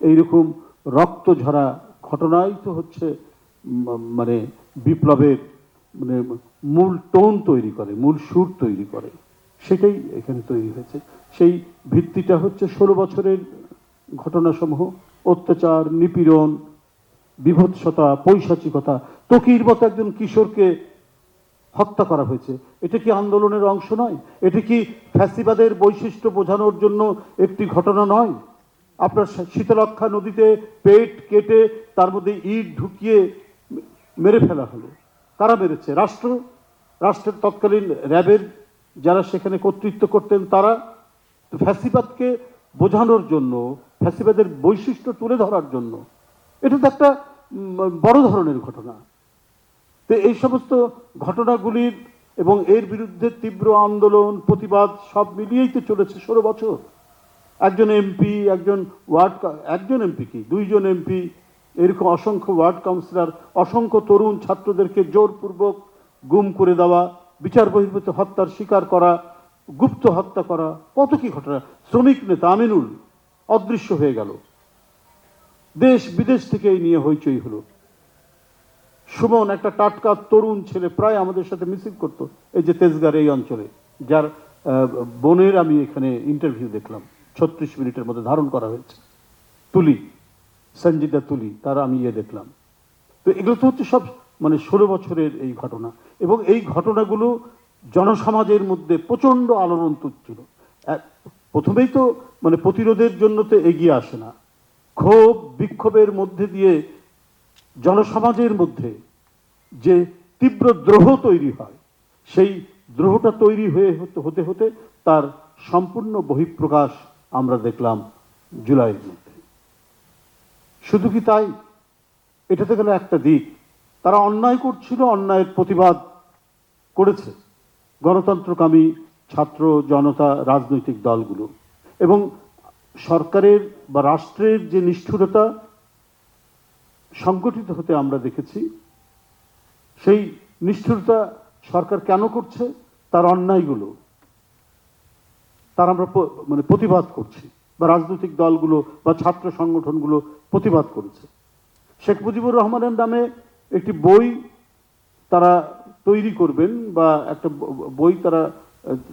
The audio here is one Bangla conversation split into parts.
এইরকম রক্ত ঝরা ঘটনাই তো হচ্ছে মানে বিপ্লবের মানে মূল টোন তৈরি করে, মূল সুর তৈরি করে। সেটাই এখানে তৈরি হয়েছে। সেই ভিত্তিটা হচ্ছে 16 বছরের ঘটনাসমূহ, অত্যাচার, নিপীড়ন, বিভৎসতা, পৈশাচিকতা। তকির মতো একজন কিশোরকে হত্যা করা হয়েছে। এটা কি আন্দোলনের অংশ নয়? এটা কি ফ্যাসিবাদের বৈশিষ্ট্য বোঝানোর জন্য একটি ঘটনা নয়? আপনার শীতলক্ষা নদীতে পেট কেটে তার মধ্যে ইট ঢুকিয়ে মেরে ফেলা হলো। কারা মেরেছে? রাষ্ট্রের তৎকালীন র্যাবের যারা সেখানে কর্তৃত্ব করতেন তারা। ফ্যাসিবাদকে বোঝানোর জন্য, ফ্যাসিবাদের বৈশিষ্ট্য তুলে ধরার জন্য। এটা তো একটা বড় ধরনের ঘটনা। তো এই সমস্ত ঘটনাগুলির এবং এর বিরুদ্ধে তীব্র আন্দোলন, প্রতিবাদ সব মিলিয়েই তো চলেছে 16 বছর। একজন এমপি, একজন এমপি কি 2জন এমপি, এরকম অসংখ্য ওয়ার্ড কাউন্সিলর, অসংখ্য তরুণ ছাত্রদেরকে জোরপূর্বক গুম করে দেওয়া, বিচার বহির্ভূত হত্যার শিকার করা, গুপ্ত হত্যা করা, কত কি ঘটনা। শ্রমিক নেতা আমিনুল অদৃশ্য হয়ে গেল, দেশ বিদেশ থেকে এই নিয়ে হইচই হলো। সুমন একটা টাটকা তরুণ ছেলে, প্রায় আমাদের সাথে মিছিল করতো এই যে তেজগাঁর এই অঞ্চলে, যার বোনের আমি এখানে ইন্টারভিউ দেখলাম, 36 মিনিটের মধ্যে ধারণ করা হয়েছে। তুলি, সঞ্জিদা তুলি, তার আমি দেখলাম। তো এগুলো তো হচ্ছে সব মানে 16 বছরের এই ঘটনা। এবং এই ঘটনাগুলো জনসমাজের মধ্যে প্রচন্ড আলোড়ন তুলছিল। প্রথমেই তো মানে প্রতিরোধের জন্য তো এগিয়ে আসে না, ক্ষোভ বিক্ষোভের মধ্যে দিয়ে জনসমাজের মধ্যে যে তীব্র দ্রোহ তৈরি হয়, সেই দ্রোহটা তৈরি হতে হতে তার সম্পূর্ণ বহিঃপ্রকাশ আমরা দেখলাম জুলাইয়ের মধ্যে। শুধু কি তাই? এটাতে গেল একটা দিক, তারা অন্যায় করছিল, অন্যায়ের প্রতিবাদ করেছে গণতন্ত্রকামী ছাত্র জনতা, রাজনৈতিক দলগুলো। এবং সরকারের বা রাষ্ট্রের যে নিষ্ঠুরতা সংগঠিত হতে আমরা দেখেছি, সেই নিষ্ঠুরতা সরকার কেন করছে? তার অন্যায়গুলো তার আমরা মানে প্রতিবাদ করছি, বা রাজনৈতিক দলগুলো বা ছাত্র সংগঠনগুলো প্রতিবাদ করেছে। শেখ মুজিবুর রহমানের নামে একটি বই তারা তৈরি করবেন, বা একটা বই তারা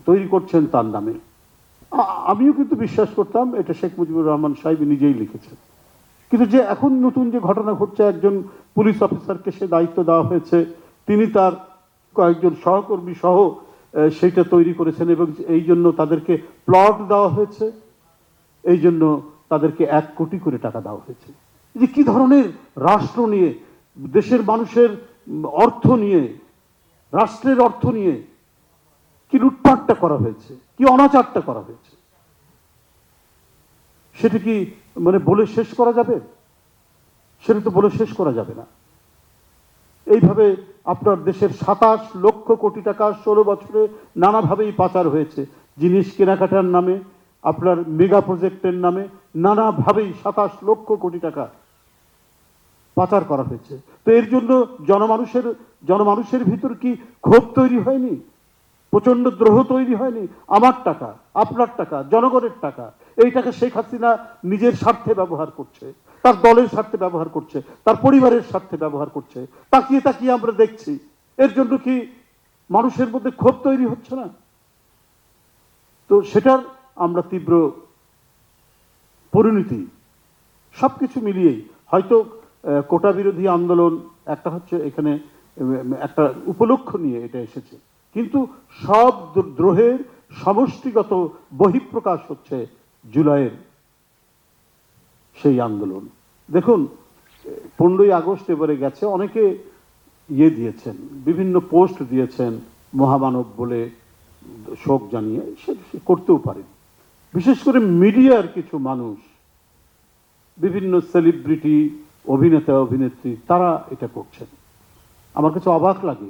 তৈরি করছেন তার নামে। আমিও কিন্তু বিশ্বাস করতাম এটা শেখ মুজিবুর রহমান সাহেব নিজেই লিখেছেন। কিন্তু যে এখন নতুন যে ঘটনা ঘটছে, একজন পুলিশ অফিসারকে সে দায়িত্ব দেওয়া হয়েছে, তিনি তার কয়েকজন সহকর্মী সহ সেইটা তৈরি করেছেন, এবং এই জন্য তাদেরকে প্লট দেওয়া হয়েছে, এই জন্য তাদেরকে 1 কোটি করে টাকা দেওয়া হয়েছে। যে কি ধরনের রাষ্ট্র নিয়ে, দেশের মানুষের অর্থ নিয়ে, রাষ্ট্রের অর্থ নিয়ে কি লুটপাটটা করা হয়েছে, কি অনাচারটা করা হয়েছে, সেটা কি মানে বলে শেষ করা যাবে? সেটা তো বলে শেষ করা যাবে না। এইভাবে আপনার দেশের 27 লক্ষ কোটি টাকা 16 বছরে নানাভাবেই পাচার হয়েছে। জিনিস কেনাকাটার নামে, আপনার মেগা প্রজেক্টের নামে নানাভাবেই 27 লক্ষ কোটি টাকা পাচার করা হয়েছে। তো এর জন্য জনমানুষের ভিতর কি ক্ষোভ তৈরি হয়নি? প্রচন্ড দ্রোহ তৈরি হয়নি? আমার টাকা, আপনার টাকা, জনগণের টাকা, এই টাকা শেখ হাসিনা নিজের স্বার্থে ব্যবহার করছে, তার দলের স্বার্থে ব্যবহার করছে, তার পরিবারের স্বার্থে ব্যবহার করছে। তাকিয়ে তাকিয়ে আমরা দেখছি। এর জন্য কি মানুষের মধ্যে ক্ষোভ তৈরি হচ্ছে না? তো সেটার আমরা তীব্র পরিণতি সবকিছু মিলিয়েই হয়তো কোটা বিরোধী আন্দোলন একটা হচ্ছে, এখানে একটা উপলক্ষ নিয়ে এটা এসেছে, কিন্তু সব দ্রোহের সমষ্টিগত বহিঃপ্রকাশ হচ্ছে জুলাইয়ের সেই আন্দোলন। দেখুন 15ই আগস্ট এবারে গেছে, অনেকে দিয়েছেন, বিভিন্ন পোস্ট দিয়েছেন মহামানব বলে শোক জানিয়ে, সে করতেও পারে। বিশেষ করে মিডিয়ার কিছু মানুষ, বিভিন্ন সেলিব্রিটি, অভিনেতা অভিনেত্রী, তারা এটা করছেন। আমার কাছে অবাক লাগে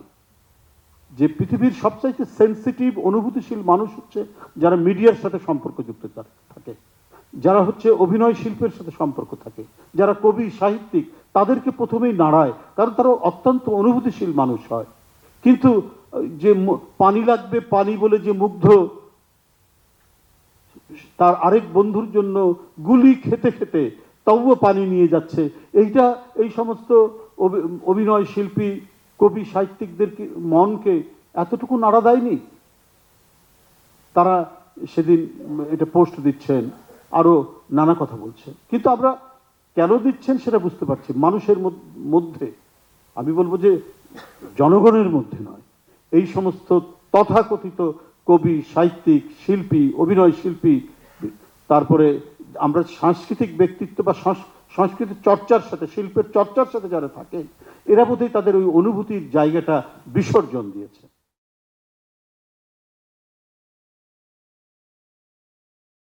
যে পৃথিবীর সবচাইতে সেন্সিটিভ অনুভূতিশীল মানুষ হচ্ছে যারা মিডিয়ার সাথে সম্পর্কযুক্ত থাকে, যারা হচ্ছে অভিনয় শিল্পের সাথে সম্পর্ক থাকে, যারা কবি সাহিত্যিক, তাদেরকে প্রথমেই নাড়ায়, কারণ তারা অত্যন্ত অনুভূতিশীল মানুষ হয়। কিন্তু যে পানি লাগবে পানি বলে যে মুগ্ধ, তার আরেক বন্ধুর জন্য গুলি খেতে খেতে তবুও পানি নিয়ে যাচ্ছে, এইটা এই সমস্ত অভিনয় শিল্পী, কবি, সাহিত্যিকদের মনকে এতটুকু নাড়া দেয়নি? তারা সেদিন এটা পোস্ট দিচ্ছেন, আরো নানা কথা বলছেন, কিন্তু আমরা কেন দিচ্ছেন সেটা বুঝতে পারছি। মানুষের মধ্যে, আমি বলবো যে জনগণের মধ্যে নয়, এই সমস্ত তথাকথিত কবি, সাহিত্যিক, শিল্পী, অভিনয় শিল্পী, তারপরে আমরা সাংস্কৃতিক ব্যক্তিত্ব বা সংস্কৃতির চর্চার সাথে, শিল্পের চর্চার সাথে যারা থাকে, এরা বোধহয় তাদের ওই অনুভূতির জায়গাটা বিসর্জন দিয়েছে।